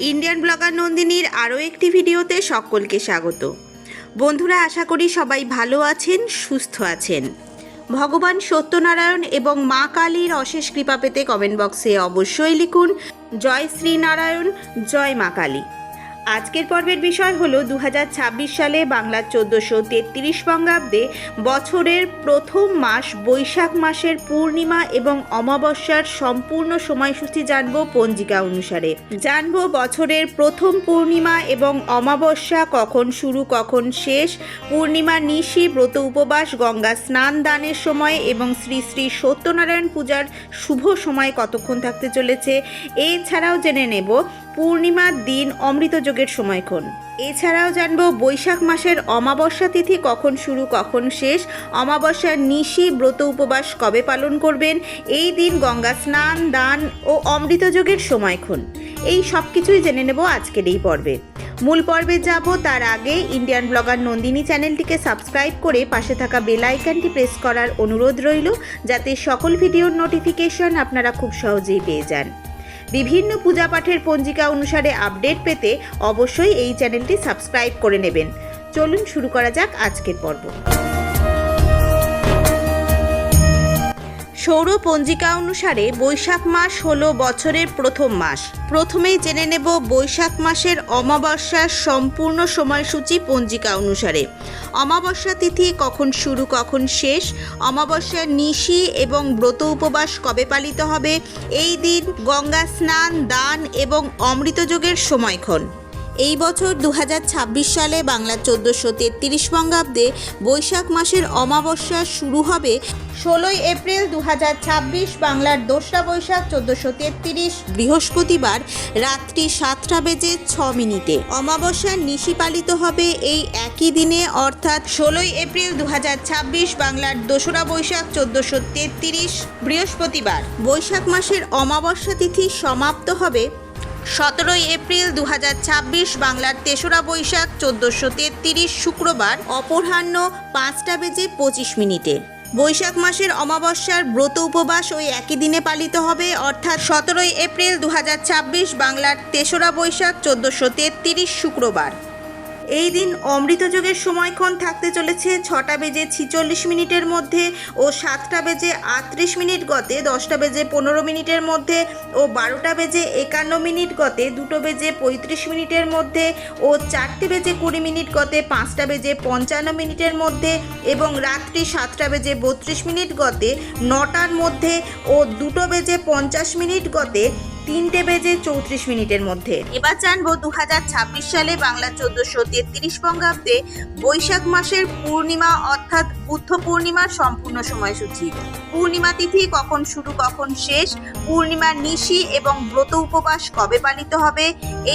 Indian blogger নন্দিনীর আরও একটি ভিডিওতে সকলকে স্বাগত। বন্ধুরা, আশা করি সবাই ভালো আছেন, সুস্থ আছেন। ভগবান সত্যনারায়ণ এবং মা কালীর অশেষ কৃপা পেতে কমেন্ট বক্সে অবশ্যই লিখুন জয় শ্রীনারায়ণ, জয় মা কালী। আজকের পর্বের বিষয় হলো 2026 সালে বাংলার 1433 বঙ্গাব্দে বছরের প্রথম মাস বৈশাখ মাসের পূর্ণিমা এবং অমাবস্যার সম্পূর্ণ সময়সূচি জানবো পঞ্জিকা অনুসারে। জানবো বছরের প্রথম পূর্ণিমা এবং অমাবস্যা কখন শুরু কখন শেষ, পূর্ণিমা নিশি ব্রত উপবাস, গঙ্গা স্নান দানের সময় এবং শ্রী শ্রী সত্যনারায়ণ পূজার শুভ সময় কতক্ষণ থাকতে চলেছে। এছাড়াও জেনে নেব পূর্ণিমার দিন অমৃতযোগের সময়ক্ষণ। এছাড়াও জানব বৈশাখ মাসের অমাবস্যা তিথি কখন শুরু কখন শেষ, অমাবস্যার নিশি ব্রত উপবাস কবে পালন করবেন, এই দিন গঙ্গা স্নান দান ও অমৃতযোগের সময়ক্ষণ। এই সব কিছুই জেনে নেব আজকের এই পর্বে। মূল পর্বে যাব তার আগে ইন্ডিয়ান ব্লগার নন্দিনী চ্যানেলটিকে সাবস্ক্রাইব করে পাশে থাকা বেল আইকনটি প্রেস করার অনুরোধ রইল, যাতে সকল ভিডিওর নোটিফিকেশন আপনারা খুব সহজেই পেয়ে যান। বিভিন্ন পূজা পাঠের পঞ্জিকা অনুসারে আপডেট পেতে অবশ্যই এই চ্যানেলটি সাবস্ক্রাইব করে নেবেন। চলুন শুরু করা যাক আজকের পর্ব। সৌর পঞ্জিকা অনুসারে বৈশাখ মাস হলো বছরের প্রথম মাস। প্রথমেই জেনে নেব বৈশাখ মাসের অমাবস্যার সম্পূর্ণ সময়সূচি পঞ্জিকা অনুসারে। অমাবস্যা তিথি কখন শুরু কখন শেষ, অমাবস্যার নিশি এবং ব্রত উপবাস কবে পালিত হবে, এই দিন গঙ্গা স্নান দান এবং অমৃতযোগের সময়ক্ষণ। এই বছর 2026 সালে বাংলার 1433 বঙ্গাব্দে বৈশাখ মাসের অমাবস্যা শুরু হবে 16 এপ্রিল 2026, বাংলার 2রা বৈশাখ 1433 বৃহস্পতিবার রাত্রি 7:06। অমাবস্যার নিশি পালিত হবে এই একই দিনে, অর্থাৎ 16 এপ্রিল 2026, বাংলার 2রা বৈশাখ 1433 বৃহস্পতিবার। বৈশাখ মাসের অমাবস্যা তিথি সমাপ্ত হবে 17 এপ্রিল 2026, বাংলার 3রা বৈশাখ 1433 শুক্রবার অপরাহ্ন 5:25। বৈশাখ মাসের অমাবস্যার ব্রত উপবাস ওই একই দিনে পালিত হবে, অর্থাৎ 17 এপ্রিল 2026, বাংলার 3রা বৈশাখ 1433 শুক্রবার। এই দিন অমৃতযোগের সময়ক্ষণ থাকতে চলেছে 6:46 মধ্যে ও 7:38 গতে, 10:15 মধ্যে ও 12:51 গতে, 2:35 মধ্যে ও 4:20 গতে, 5:55 মধ্যে এবং রাত্রি 7:32 গতে, 9টার মধ্যে ও 2:50 গতে, 3:34 মধ্যে। এবার জানবো 2026 সালে বাংলা 1433 বঙ্গাব্দে বৈশাখ মাসের পূর্ণিমা অর্থাৎ বুদ্ধ পূর্ণিমার সম্পূর্ণ সময়সূচি। পূর্ণিমা তিথি কখন শুরু কখন শেষ, পূর্ণিমার নিশি এবং ব্রত উপবাস কবে পালিত হবে,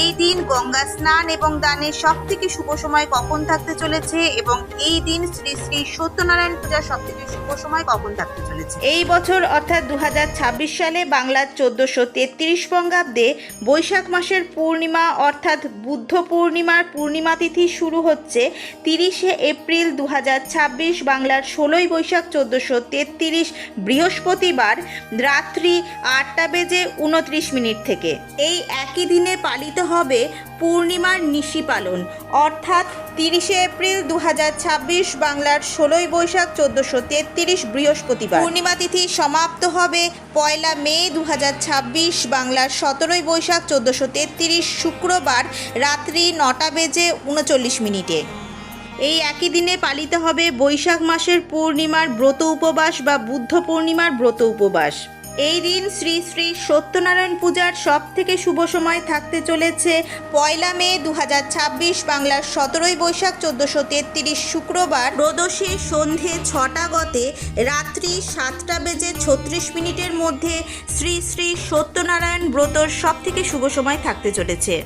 এই দিন গঙ্গা স্নান এবং দানের সব থেকে শুভ সময় কখন থাকতে চলেছে এবং এই দিন শ্রী শ্রী সত্যনারায়ণ পূজার সব থেকে শুভ সময় কখন থাকতে চলেছে। এই বছর অর্থাৎ 2026 সালে বাংলার 1433 বঙ্গাব্দে বৈশাখ মাসের পূর্ণিমা অর্থাৎ বুদ্ধ পূর্ণিমার পূর্ণিমা তিথি শুরু হচ্ছে 30 এপ্রিল 2026, বাংলার 16 বৈশাখ 1433 বৃহস্পতিবার রাত্রি 8:29 থেকে। এই একই দিনে পালিত হবে পূর্ণিমার নিশি পালন, অর্থাৎ 30 এপ্রিল 2026, বাংলার 16 বৈশাখ 1433 বৃহস্পতিবার। পূর্ণিমা তিথি সমাপ্ত হবে 1 মে 2026, বাংলার 17 বৈশাখ 1433 শুক্রবার রাত্রি 9:39। এই একই দিনে পালিত হবে বৈশাখ মাসের পূর্ণিমার ব্রত উপবাস বা বুদ্ধ পূর্ণিমার ব্রত উপবাস। এই দিন শ্রী শ্রী সত্যনারায়ণ পূজার সব থেকে শুভ সময় থাকতে চলেছে 1 মে 2026, বাংলার 17 বৈশাখ 1433 শুক্রবার প্রদোষে সন্ধে 6টা গতে, রাত্রি 7:36 মধ্যে শ্রী শ্রী সত্যনারায়ণ ব্রতর সব থেকে শুভ সময় থাকতে চলেছে।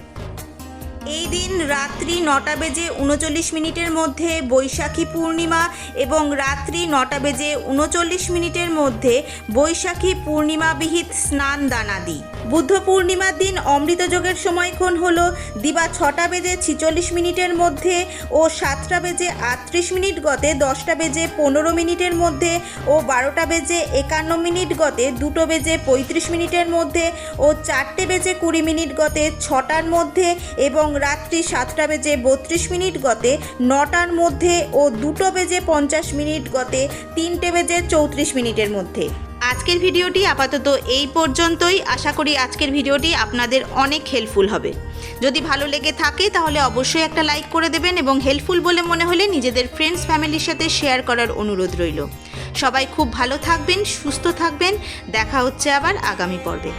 এই দিন রাত্রি 9:39 মধ্যে বৈশাখী পূর্ণিমা এবং রাত্রি 9:39 মধ্যে বৈশাখী পূর্ণিমা বিহিত স্নান দানাদি। বুদ্ধ পূর্ণিমার দিন অমৃত যোগের সময়ক্ষণ হলো দিবা 6টা বেজে 46 মিনিটের মধ্যে ও 7টা বেজে 38 মিনিট গতে 10টা বেজে 15 মিনিটের মধ্যে ও 12টা বেজে 51 মিনিট গতে 2টো বেজে 35 মিনিটের মধ্যে ও 4টে বেজে 20 মিনিট গতে 6টার মধ্যে এবং রাত্রি 7টা বেজে 32 মিনিট গতে 9টার মধ্যে ও 2টো বেজে 50 মিনিট গতে 3টে বেজে 34 মিনিটের মধ্যে। আজকের ভিডিওটি আপাতত এই পর্যন্তই। আশা করি আজকের ভিডিওটি আপনাদের অনেক হেল্পফুল হবে। যদি ভালো লেগে থাকে তাহলে অবশ্যই একটা লাইক করে দেবেন এবং হেল্পফুল বলে মনে হলে নিজেদের ফ্রেন্ডস ফ্যামিলির সাথে শেয়ার করার অনুরোধ রইল। সবাই খুব ভালো থাকবেন, সুস্থ থাকবেন। দেখা হচ্ছে আবার আগামী পর্বে।